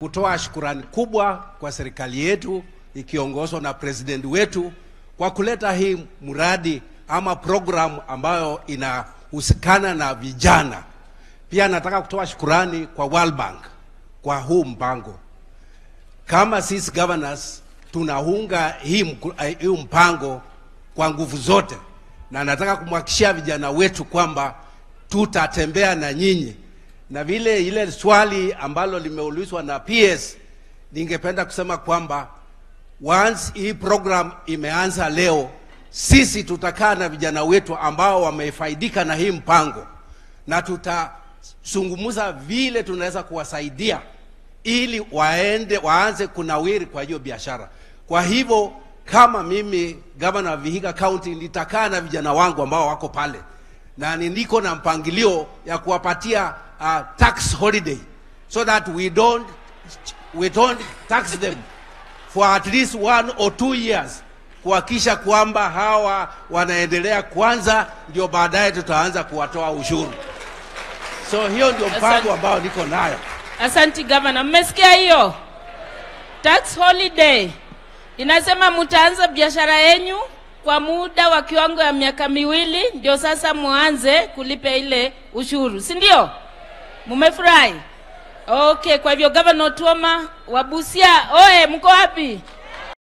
Kutoa shukrani kubwa kwa serikali yetu ikiongozwa na president wetu kwa kuleta hii mradi ama program ambayo inahusikana na vijana. Pia nataka kutoa shukrani kwa World Bank kwa huu mpango. Kama sisi governors tunaunga hii mpango kwa nguvu zote, na nataka kumhakikishia vijana wetu kwamba tutatembea na nyinyi. Na vile ile swali ambalo limeulizwa na PS, ningependa kusema kwamba once hii program imeanza leo, sisi tutakaa na vijana wetu ambao wamefaidika na hii mpango, na tutazungumza vile tunaweza kuwasaidia ili waanze kunawiri kwa hiyo biashara. Kwa hivyo kama mimi governor wa Vihiga County nitakaa na vijana wangu ambao wako pale, na niko na mpangilio ya kuwapatia tax holiday so that we don't tax them for at least 1 or 2 years, kuhakikisha kwamba hawa wanaendelea kwanza, ndio baadaye tutaanza kuwatoa ushuru. So hiyo ndio mpango ambao niko nayo. Asante governor, mmesikia hiyo? Tax holiday inasema mtaanza biashara yenu kwa muda wa kiwango ya miaka 2, ndio sasa muanze kulipa ile ushuru, si ndio? Mumefurahi? Okay, kwa hivyo governor Tuoma wa Busia, oe mko wapi?